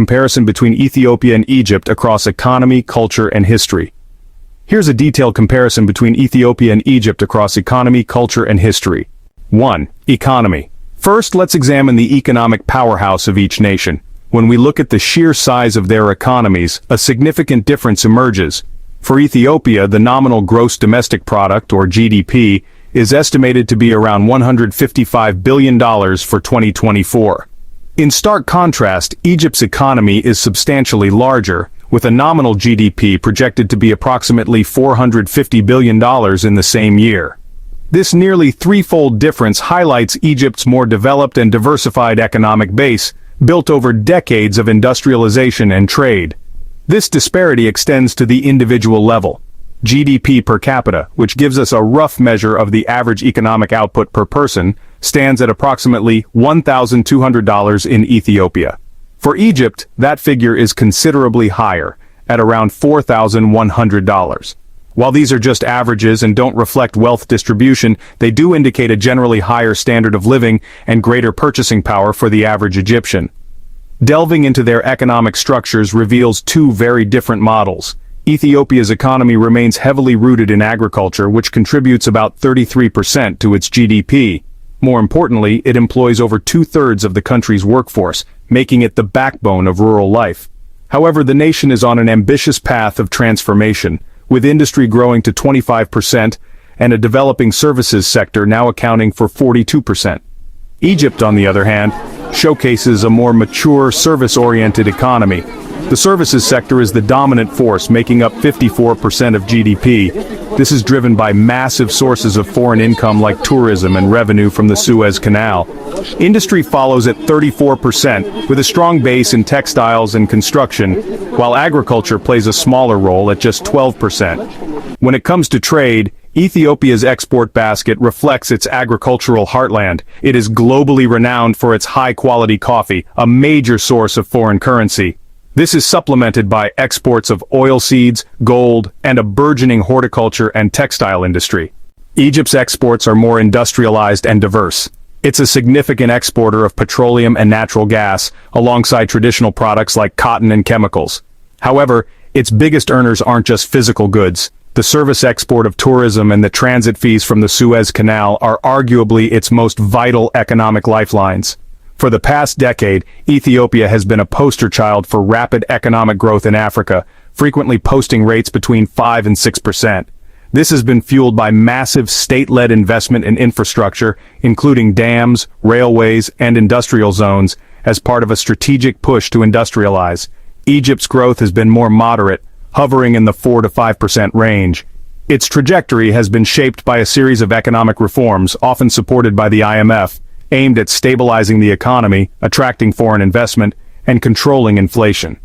Comparison between Ethiopia and Egypt across economy, culture, and history. Here's a detailed comparison between Ethiopia and Egypt across economy, culture, and history. 1. Economy. First, let's examine the economic powerhouse of each nation. When we look at the sheer size of their economies, a significant difference emerges. For Ethiopia, the nominal gross domestic product, or GDP, is estimated to be around $155 billion for 2024. In stark contrast, Egypt's economy is substantially larger, with a nominal GDP projected to be approximately $450 billion in the same year. This nearly threefold difference highlights Egypt's more developed and diversified economic base, built over decades of industrialization and trade. This disparity extends to the individual level. GDP per capita, which gives us a rough measure of the average economic output per person, stands at approximately $1,200 in Ethiopia. For Egypt, that figure is considerably higher, at around $4,100. While these are just averages and don't reflect wealth distribution, they do indicate a generally higher standard of living and greater purchasing power for the average Egyptian. Delving into their economic structures reveals two very different models. Ethiopia's economy remains heavily rooted in agriculture, which contributes about 33% to its GDP. More importantly, it employs over two-thirds of the country's workforce, making it the backbone of rural life. However, the nation is on an ambitious path of transformation, with industry growing to 25% and a developing services sector now accounting for 42%. Egypt, on the other hand, showcases a more mature, service-oriented economy. The services sector is the dominant force, making up 54% of GDP. This is driven by massive sources of foreign income like tourism and revenue from the Suez Canal. Industry follows at 34%, with a strong base in textiles and construction, while agriculture plays a smaller role at just 12%. When it comes to trade, Ethiopia's export basket reflects its agricultural heartland. It is globally renowned for its high-quality coffee, a major source of foreign currency. This is supplemented by exports of oilseeds, gold, and a burgeoning horticulture and textile industry. Egypt's exports are more industrialized and diverse. It's a significant exporter of petroleum and natural gas, alongside traditional products like cotton and chemicals. However, its biggest earners aren't just physical goods. The service export of tourism and the transit fees from the Suez Canal are arguably its most vital economic lifelines. For the past decade, Ethiopia has been a poster child for rapid economic growth in Africa, frequently posting rates between 5 and 6%. This has been fueled by massive state-led investment in infrastructure, including dams, railways, and industrial zones, as part of a strategic push to industrialize. Egypt's growth has been more moderate, hovering in the 4 to 5% range. Its trajectory has been shaped by a series of economic reforms, often supported by the IMF, aimed at stabilizing the economy, attracting foreign investment, and controlling inflation.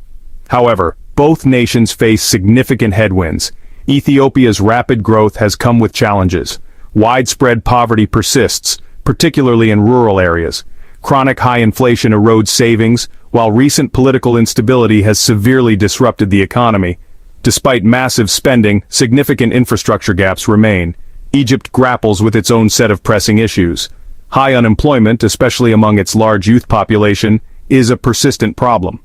However, both nations face significant headwinds. Ethiopia's rapid growth has come with challenges. Widespread poverty persists, particularly in rural areas. Chronic high inflation erodes savings, while recent political instability has severely disrupted the economy. Despite massive spending, significant infrastructure gaps remain. Egypt grapples with its own set of pressing issues. High unemployment, especially among its large youth population, is a persistent problem.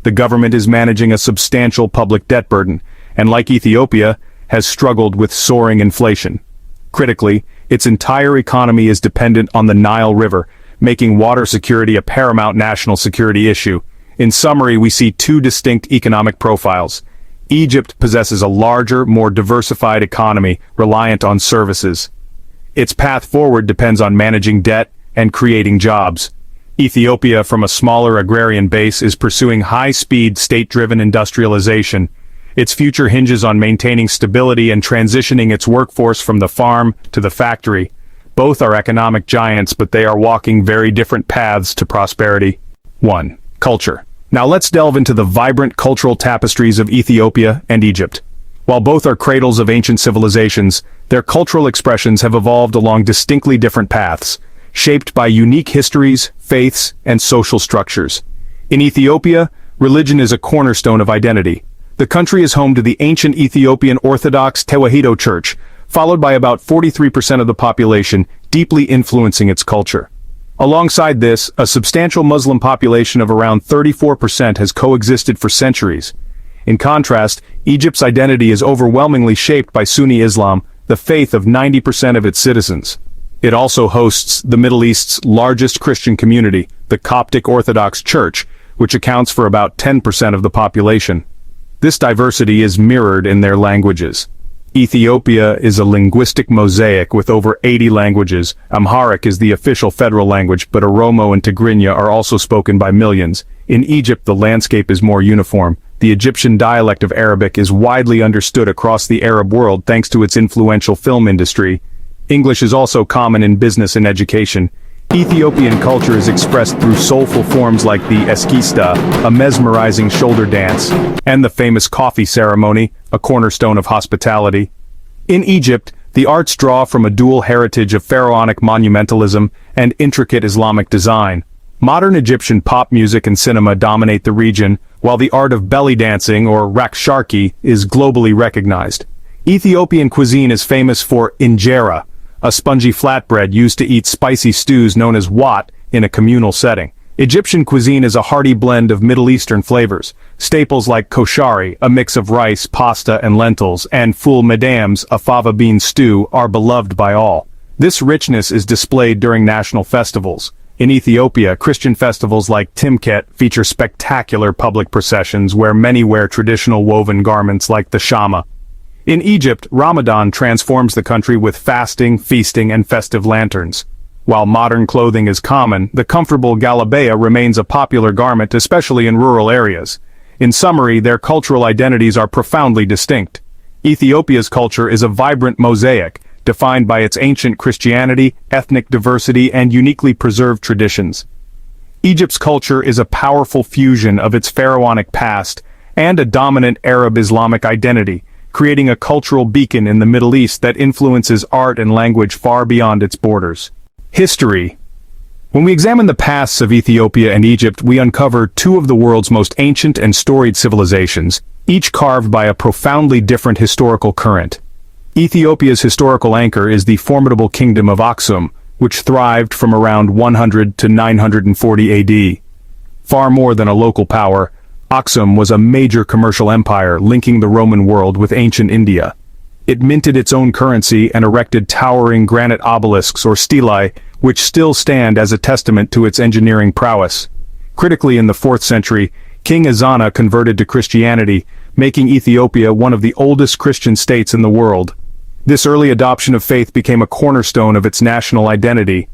The government is managing a substantial public debt burden, and like Ethiopia, has struggled with soaring inflation. Critically, its entire economy is dependent on the Nile River, making water security a paramount national security issue. In summary, we see two distinct economic profiles. Egypt possesses a larger, more diversified economy reliant on services. Its path forward depends on managing debt and creating jobs. Ethiopia, from a smaller agrarian base, is pursuing high-speed, state-driven industrialization. Its future hinges on maintaining stability and transitioning its workforce from the farm to the factory. Both are economic giants, but they are walking very different paths to prosperity. 1. Culture. Now let's delve into the vibrant cultural tapestries of Ethiopia and Egypt. While both are cradles of ancient civilizations, their cultural expressions have evolved along distinctly different paths, shaped by unique histories, faiths, and social structures. In Ethiopia, religion is a cornerstone of identity. The country is home to the ancient Ethiopian Orthodox Tewahedo Church, followed by about 43% of the population, deeply influencing its culture. Alongside this, a substantial Muslim population of around 34% has coexisted for centuries. In contrast, Egypt's identity is overwhelmingly shaped by Sunni Islam, the faith of 90% of its citizens. It also hosts the Middle East's largest Christian community, the Coptic Orthodox Church, which accounts for about 10% of the population. This diversity is mirrored in their languages. Ethiopia is a linguistic mosaic with over 80 languages. Amharic is the official federal language, but Oromo and Tigrinya are also spoken by millions. In Egypt, the landscape is more uniform. The Egyptian dialect of Arabic is widely understood across the Arab world thanks to its influential film industry. English is also common in business and education. Ethiopian culture is expressed through soulful forms like the eskista, a mesmerizing shoulder dance, and the famous coffee ceremony, a cornerstone of hospitality. In Egypt, the arts draw from a dual heritage of pharaonic monumentalism and intricate Islamic design. Modern Egyptian pop music and cinema dominate the region, while the art of belly dancing, or raksharki, is globally recognized. Ethiopian cuisine is famous for injera, a spongy flatbread used to eat spicy stews known as wat in a communal setting. Egyptian cuisine is a hearty blend of Middle Eastern flavors. Staples like koshari, a mix of rice, pasta, and lentils, and ful medams, a fava bean stew, are beloved by all. This richness is displayed during national festivals. In Ethiopia, Christian festivals like Timket feature spectacular public processions where many wear traditional woven garments like the shama. In Egypt, Ramadan transforms the country with fasting, feasting, and festive lanterns. While modern clothing is common, the comfortable galabeya remains a popular garment, especially in rural areas. In summary, their cultural identities are profoundly distinct. Ethiopia's culture is a vibrant mosaic, defined by its ancient Christianity, ethnic diversity, and uniquely preserved traditions. Egypt's culture is a powerful fusion of its pharaonic past and a dominant Arab Islamic identity, creating a cultural beacon in the Middle East that influences art and language far beyond its borders. History. When we examine the pasts of Ethiopia and Egypt, we uncover two of the world's most ancient and storied civilizations, each carved by a profoundly different historical current. Ethiopia's historical anchor is the formidable kingdom of Aksum, which thrived from around 100 to 940 AD. Far more than a local power, Aksum was a major commercial empire linking the Roman world with ancient India. It minted its own currency and erected towering granite obelisks or stelae, which still stand as a testament to its engineering prowess. Critically, in the 4th century, King Ezana converted to Christianity, making Ethiopia one of the oldest Christian states in the world. This early adoption of faith became a cornerstone of its national identity.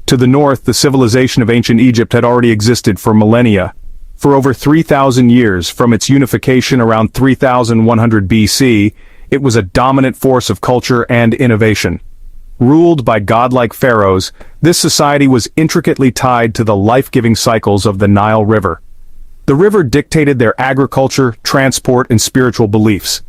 To the north, the civilization of ancient Egypt had already existed for millennia. For over 3,000 years, from its unification around 3100 BC, it was a dominant force of culture and innovation. Ruled by godlike pharaohs, this society was intricately tied to the life-giving cycles of the Nile River. The river dictated their agriculture, transport, and spiritual beliefs.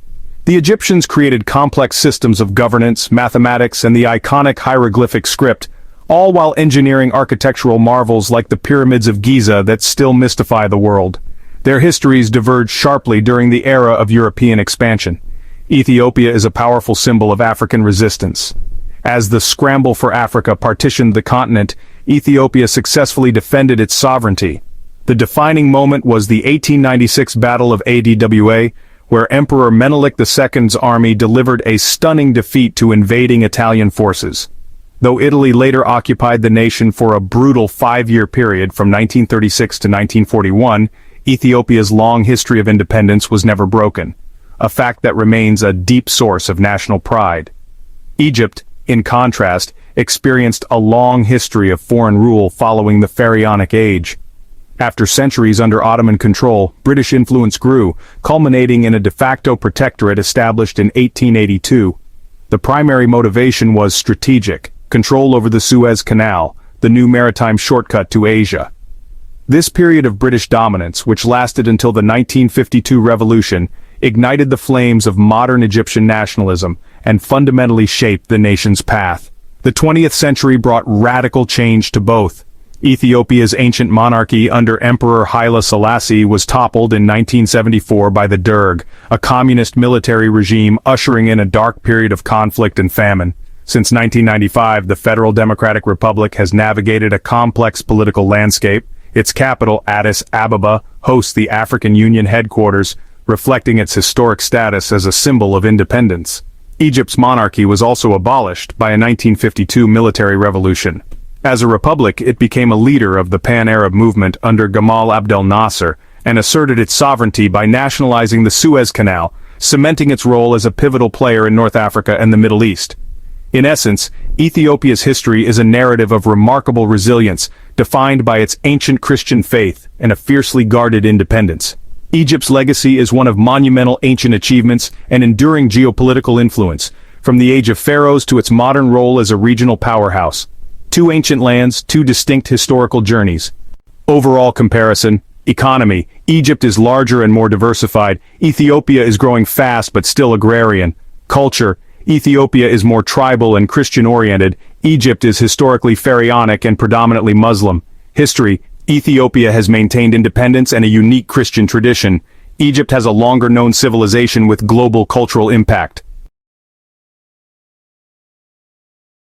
The Egyptians created complex systems of governance, mathematics, and the iconic hieroglyphic script, all while engineering architectural marvels like the pyramids of Giza that still mystify the world. Their histories diverged sharply during the era of European expansion. Ethiopia is a powerful symbol of African resistance. As the scramble for Africa partitioned the continent, Ethiopia successfully defended its sovereignty. The defining moment was the 1896 Battle of Adwa, where Emperor Menelik II's army delivered a stunning defeat to invading Italian forces. Though Italy later occupied the nation for a brutal 5-year period from 1936 to 1941, Ethiopia's long history of independence was never broken, a fact that remains a deep source of national pride. Egypt, in contrast, experienced a long history of foreign rule following the Pharaonic Age. After centuries under Ottoman control, British influence grew, culminating in a de facto protectorate established in 1882. The primary motivation was strategic: control over the Suez Canal, the new maritime shortcut to Asia. This period of British dominance, which lasted until the 1952 revolution, ignited the flames of modern Egyptian nationalism and fundamentally shaped the nation's path. The 20th century brought radical change to both. Ethiopia's ancient monarchy under Emperor Haile Selassie was toppled in 1974 by the Derg, a communist military regime ushering in a dark period of conflict and famine. Since 1995, the Federal Democratic Republic has navigated a complex political landscape. Its capital, Addis Ababa, hosts the African Union headquarters, reflecting its historic status as a symbol of independence. Egypt's monarchy was also abolished by a 1952 military revolution. As a republic, it became a leader of the Pan-Arab movement under Gamal Abdel Nasser and asserted its sovereignty by nationalizing the Suez Canal, cementing its role as a pivotal player in North Africa and the Middle East. In essence, Ethiopia's history is a narrative of remarkable resilience, defined by its ancient Christian faith and a fiercely guarded independence. Egypt's legacy is one of monumental ancient achievements and enduring geopolitical influence, from the age of pharaohs to its modern role as a regional powerhouse. Two ancient lands, two distinct historical journeys. Overall comparison: economy, Egypt is larger and more diversified. Ethiopia is growing fast but still agrarian. Culture, Ethiopia is more tribal and Christian-oriented. Egypt is historically pharaonic and predominantly Muslim. History, Ethiopia has maintained independence and a unique Christian tradition. Egypt has a longer-known civilization with global cultural impact.